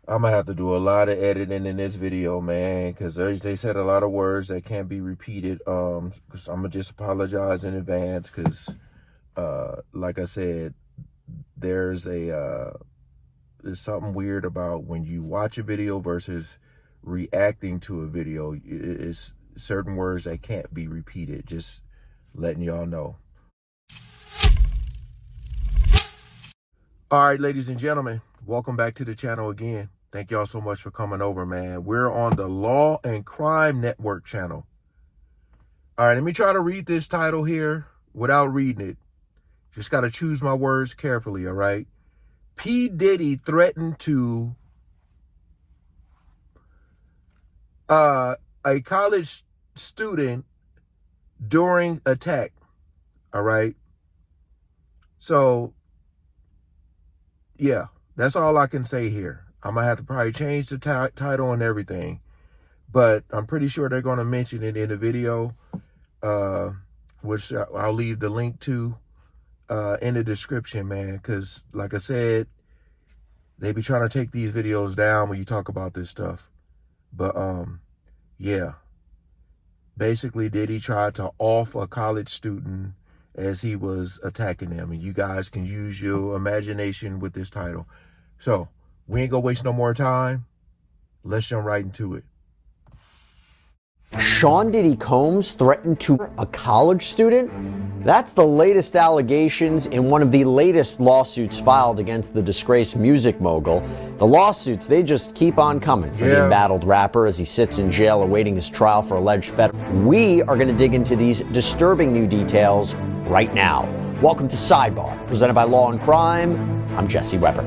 I'm gonna have to do a lot of editing in this video, man, because they said a lot of words that can't be repeated. Cause I'm gonna just apologize in advance, cause like I said, there's there's something weird about when you watch a video versus reacting to a video. It's certain words that can't be repeated. Just letting y'all know. All right, ladies and gentlemen, welcome back to the channel again. Thank y'all so much for coming over, man. We're on the Law and Crime Network channel. All right, let me try to read this title here without reading it. Just got to choose my words carefully, all right? P. Diddy threatened to a college student during attack, all right? So, yeah, that's all I can say here. I'm going to have to probably change the title and everything. But I'm pretty sure they're going to mention it in the video, which I'll leave the link to in the description, man. Because, like I said, they be trying to take these videos down when you talk about this stuff. But, yeah. Basically, Diddy tried to off a college student as he was attacking them. And you guys can use your imagination with this title. So, we ain't gonna waste no more time. Let's jump right into it. Sean Diddy Combs threatened to a college student? That's the latest allegations in one of the latest lawsuits filed against the disgraced music mogul. The lawsuits, they just keep on coming for the embattled rapper as he sits in jail awaiting his trial for alleged federal. We are going to dig into these disturbing new details right now. Welcome to Sidebar, presented by Law and Crime. I'm Jesse Weber.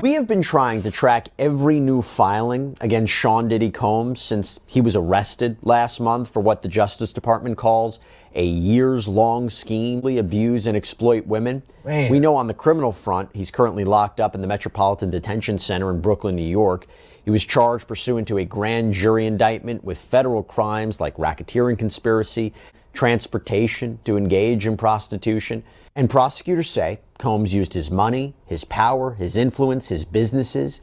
We have been trying to track every new filing against Sean Diddy Combs since he was arrested last month for what the Justice Department calls a years-long scheme to abuse and exploit women. Man. We know on the criminal front, he's currently locked up in the Metropolitan Detention Center in Brooklyn, New York. He was charged pursuant to a grand jury indictment with federal crimes like racketeering conspiracy, transportation to engage in prostitution. And prosecutors say Combs used his money, his power, his influence, his businesses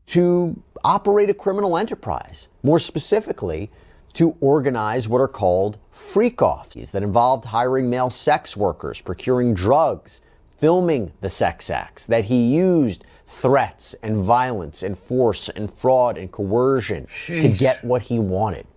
to operate a criminal enterprise. More specifically, to organize what are called freak-offs that involved hiring male sex workers, procuring drugs, filming the sex acts, that he used threats and violence and force and fraud and coercion to get what he wanted.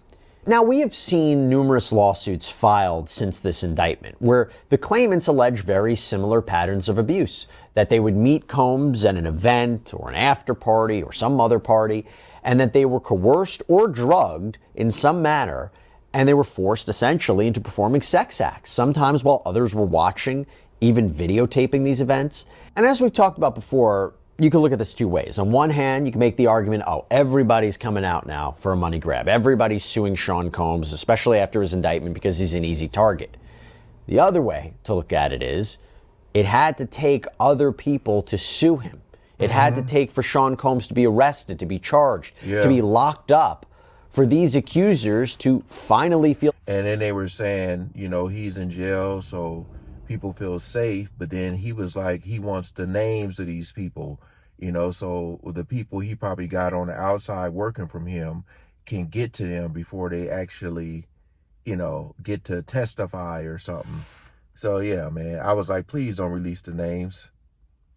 Now, we have seen numerous lawsuits filed since this indictment where the claimants allege very similar patterns of abuse, that they would meet Combs at an event or an after party or some other party, and that they were coerced or drugged in some manner, and they were forced essentially into performing sex acts, sometimes while others were watching, even videotaping these events. And as we've talked about before, you can look at this two ways. On one hand, you can make the argument, oh, everybody's coming out now for a money grab. Everybody's suing Sean Combs, especially after his indictment, because he's an easy target. The other way to look at it is, it had to take other people to sue him. It had to take for Sean Combs to be arrested, to be charged, to be locked up, for these accusers to finally feel. And then they were saying, you know, he's in jail, so people feel safe. But then he was like, he wants the names of these people, you know, so the people he probably got on the outside working from him can get to them before they actually, you know, get to testify or something. So, yeah, man, I was like, please don't release the names.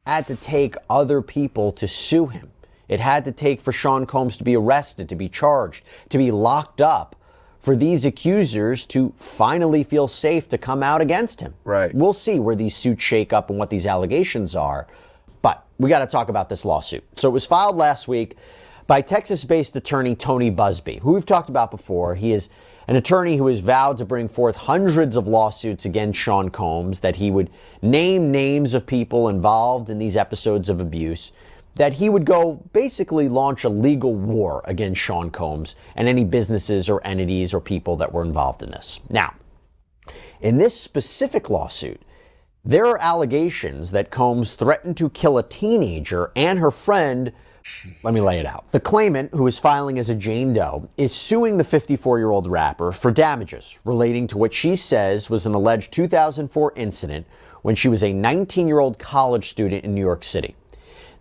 Had to take other people to sue him. It had to take for Sean Combs to be arrested, to be charged, to be locked up, for these accusers to finally feel safe to come out against him. Right. We'll see where these suits shake up and what these allegations are, but we got to talk about this lawsuit. So it was filed last week by Texas-based attorney Tony Busby, who we've talked about before. He is an attorney who has vowed to bring forth hundreds of lawsuits against Sean Combs, that he would name names of people involved in these episodes of abuse, that he would go basically launch a legal war against Sean Combs and any businesses or entities or people that were involved in this. Now, in this specific lawsuit, there are allegations that Combs threatened to kill a teenager and her friend. Let me lay it out. The claimant, who is filing as a Jane Doe, is suing the 54-year-old rapper for damages relating to what she says was an alleged 2004 incident when she was a 19-year-old college student in New York City.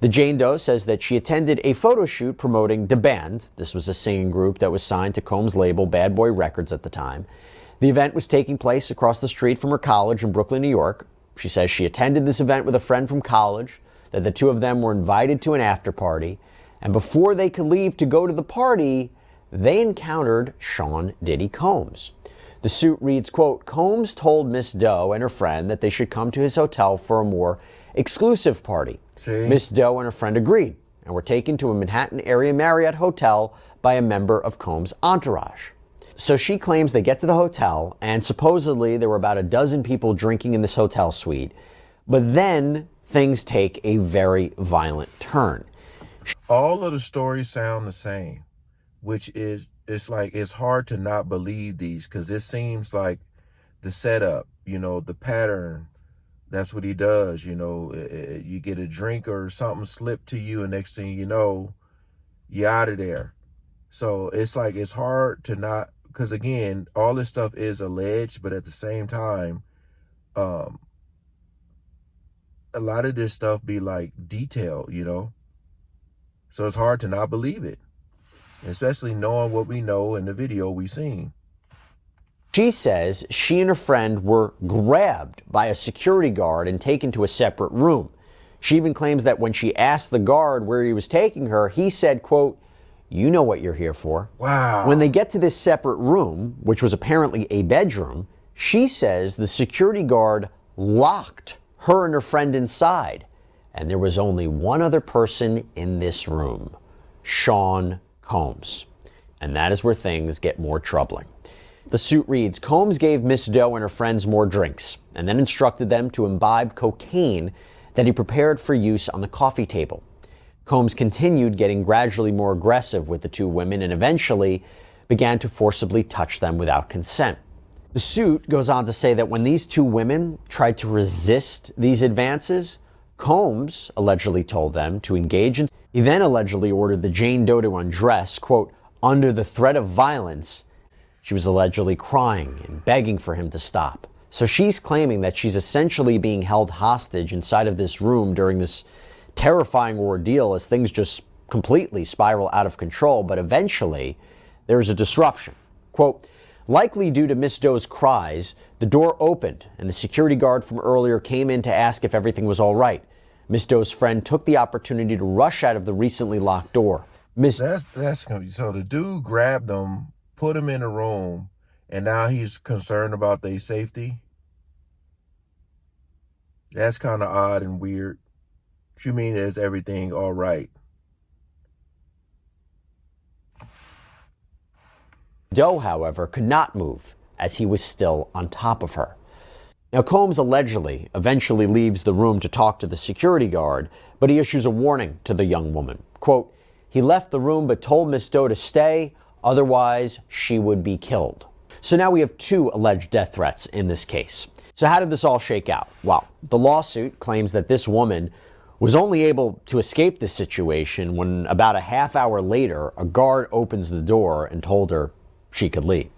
The Jane Doe says that she attended a photo shoot promoting the band. This was a singing group that was signed to Combs' label Bad Boy Records at the time. The event was taking place across the street from her college in Brooklyn, New York. She says she attended this event with a friend from college, that the two of them were invited to an after party, and before they could leave to go to the party, they encountered Sean Diddy Combs. The suit reads, quote, Combs told Miss Doe and her friend that they should come to his hotel for a more exclusive party. Miss Doe and her friend agreed and were taken to a Manhattan area Marriott hotel by a member of Combs' entourage. So she claims they get to the hotel, and supposedly there were about a dozen people drinking in this hotel suite. But then things take a very violent turn. All of the stories sound the same, which is, it's hard to not believe these, because it seems like the setup, the pattern. That's what he does, you get a drink or something slipped to you, and next thing you know, you're out of there. So it's hard to not, because again, all this stuff is alleged, but at the same time, a lot of this stuff be detailed, So it's hard to not believe it, especially knowing what we know in the video we seen. She says she and her friend were grabbed by a security guard and taken to a separate room. She even claims that when she asked the guard where he was taking her, he said, quote, you know what you're here for. Wow. When they get to this separate room, which was apparently a bedroom, she says the security guard locked her and her friend inside. And there was only one other person in this room, Sean Combs. And that is where things get more troubling. The suit reads, Combs gave Miss Doe and her friends more drinks and then instructed them to imbibe cocaine that he prepared for use on the coffee table. Combs continued getting gradually more aggressive with the two women and eventually began to forcibly touch them without consent. The suit goes on to say that when these two women tried to resist these advances, Combs allegedly told them to engage in. He then allegedly ordered the Jane Doe to undress, quote, under the threat of violence. She was allegedly crying and begging for him to stop. So she's claiming that she's essentially being held hostage inside of this room during this terrifying ordeal as things just completely spiral out of control. But eventually, there's a disruption. Quote, likely due to Miss Doe's cries, the door opened and the security guard from earlier came in to ask if everything was all right. Miss Doe's friend took the opportunity to rush out of the recently locked door. That's so the dude grabbed them, put him in a room, and now he's concerned about their safety. That's kind of odd and weird. What you mean, is everything all right? Doe, however, could not move as he was still on top of her. Now, Combs allegedly eventually leaves the room to talk to the security guard, but he issues a warning to the young woman. Quote, he left the room but told Miss Doe to stay, otherwise she would be killed. So now we have two alleged death threats in this case. So how did this all shake out? Well, the lawsuit claims that this woman was only able to escape this situation when about a half hour later, a guard opens the door and told her she could leave.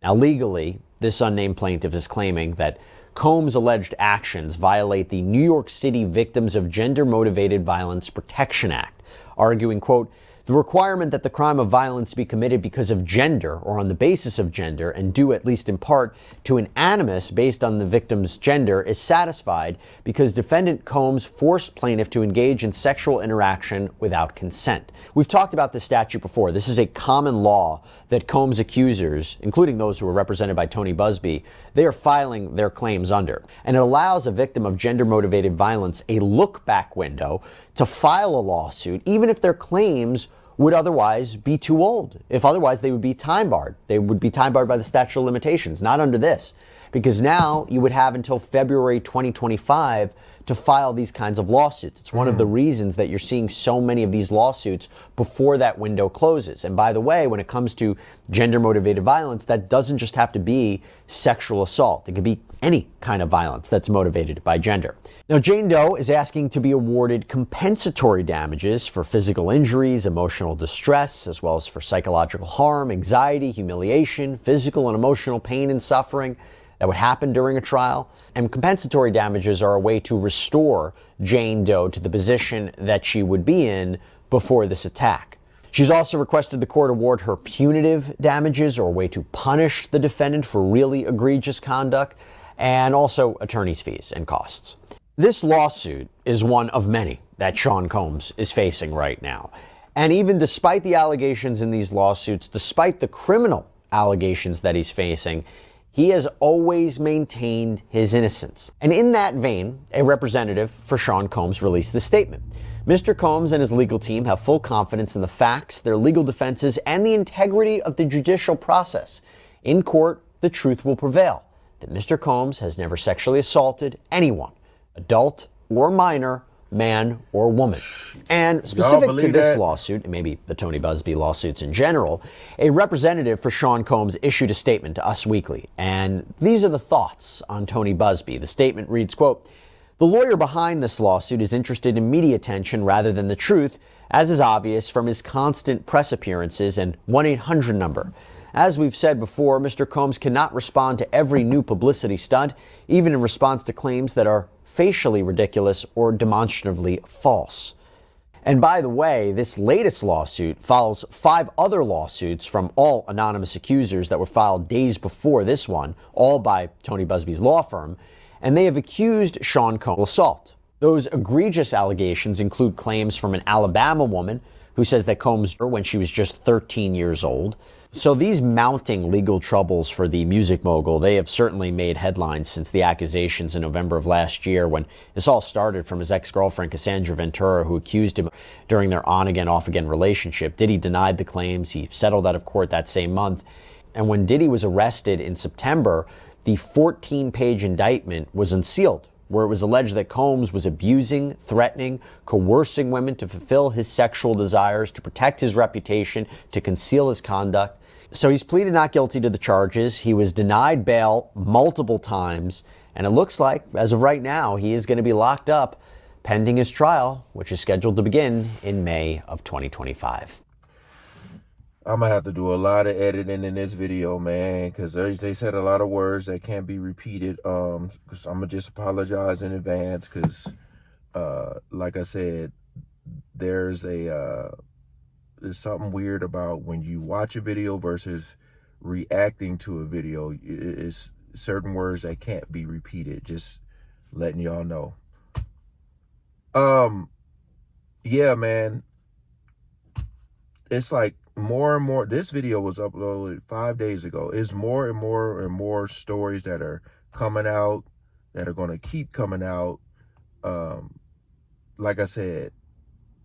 Now, legally, this unnamed plaintiff is claiming that Combs' alleged actions violate the New York City Victims of Gender-Motivated Violence Protection Act, arguing, quote, the requirement that the crime of violence be committed because of gender or on the basis of gender and due at least in part to an animus based on the victim's gender is satisfied because defendant Combs forced plaintiff to engage in sexual interaction without consent. We've talked about this statute before. This is a common law that Combs' accusers, including those who are represented by Tony Busby, they are filing their claims under. And it allows a victim of gender-motivated violence a look-back window to file a lawsuit, even if their claims would otherwise be too old. If otherwise, they would be time barred. They would be time barred by the statute of limitations, not under this. Because now you would have until February 2025 to file these kinds of lawsuits. It's one of the reasons that you're seeing so many of these lawsuits before that window closes. And by the way, when it comes to gender-motivated violence, that doesn't just have to be sexual assault. It could be any kind of violence that's motivated by gender. Now, Jane Doe is asking to be awarded compensatory damages for physical injuries, emotional distress, as well as for psychological harm, anxiety, humiliation, physical and emotional pain and suffering, that would happen during a trial, and compensatory damages are a way to restore Jane Doe to the position that she would be in before this attack. She's also requested the court award her punitive damages, or a way to punish the defendant for really egregious conduct, and also attorney's fees and costs. This lawsuit is one of many that Sean Combs is facing right now. And even despite the allegations in these lawsuits, despite the criminal allegations that he's facing, he has always maintained his innocence. And in that vein, a representative for Sean Combs released this statement. Mr. Combs and his legal team have full confidence in the facts, their legal defenses, and the integrity of the judicial process. In court, the truth will prevail that Mr. Combs has never sexually assaulted anyone, adult or minor, man or woman. And specific to this lawsuit, and maybe the Tony Buzbee lawsuits in general, a representative for Sean Combs issued a statement to Us Weekly. And these are the thoughts on Tony Buzbee. The statement reads, quote, "The lawyer behind this lawsuit is interested in media attention rather than the truth, as is obvious from his constant press appearances and 1-800 number. As we've said before, Mr. Combs cannot respond to every new publicity stunt, even in response to claims that are facially ridiculous or demonstratively false." And by the way, this latest lawsuit follows 5 other lawsuits from all anonymous accusers that were filed days before this one, all by Tony Buzbee's law firm, and they have accused Sean Combs of assault. Those egregious allegations include claims from an Alabama woman who says that Combs when she was just 13 years old. So these mounting legal troubles for the music mogul, they have certainly made headlines since the accusations in November of last year, when this all started from his ex-girlfriend Cassandra Ventura, who accused him during their on-again, off-again relationship. Diddy denied the claims. He settled out of court that same month. And when Diddy was arrested in September, the 14-page indictment was unsealed, where it was alleged that Combs was abusing, threatening, coercing women to fulfill his sexual desires, to protect his reputation, to conceal his conduct. So he's pleaded not guilty to the charges. He was denied bail multiple times, and it looks like, as of right now, he is going to be locked up pending his trial, which is scheduled to begin in May of 2025. I'm going to have to do a lot of editing in this video, man, because they said a lot of words that can't be repeated. Cause I'm going to just apologize in advance because, like I said, there's something weird about when you watch a video versus reacting to a video. It's certain words that can't be repeated. Just letting y'all know. Yeah, man. It's like more and more. This video was uploaded 5 days ago. It's more and more and more stories that are coming out, that are going to keep coming out. Like I said,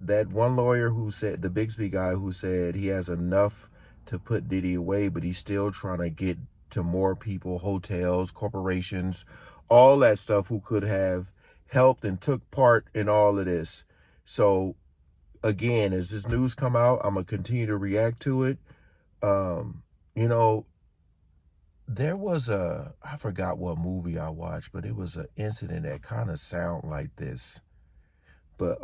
that one lawyer who said, the Bixby guy who said he has enough to put Diddy away, but he's still trying to get to more people, hotels, corporations, all that stuff, who could have helped and took part in all of this. So again, as this news come out, I'm going to continue to react to it. You know, there was I forgot what movie I watched, but it was an incident that kind of sound like this. But,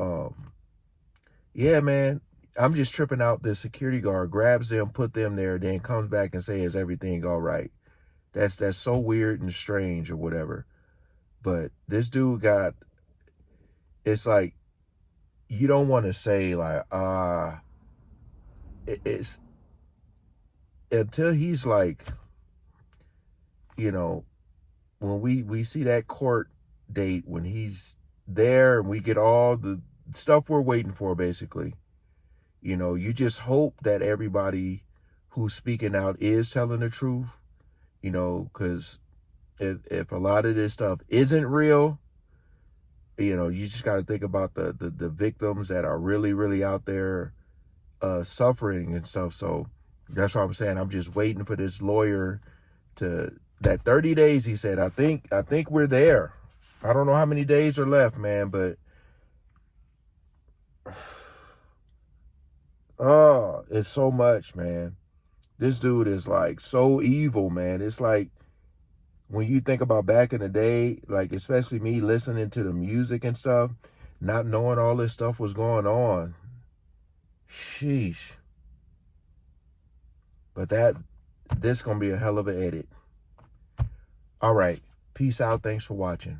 yeah, man, I'm just tripping out. The security guard grabs them, put them there, then comes back and says, "Is everything all right?" That's so weird and strange or whatever. But this dude it's like, you don't want to say like, it's until he's like, you know, when we see that court date, when he's there and we get all the stuff we're waiting for, basically, you know, you just hope that everybody who's speaking out is telling the truth, you know, because if a lot of this stuff isn't real, you know, you just got to think about the victims that are really, really out there suffering and stuff. So that's what I'm saying. I'm just waiting for this lawyer that 30 days, he said. I think we're there. I don't know how many days are left, man, but oh, it's so much, man. This dude is like so evil, man. It's like, when you think about back in the day, like especially me listening to the music and stuff, not knowing all this stuff was going on. Sheesh. But this gonna be a hell of an edit. All right. Peace out. Thanks for watching.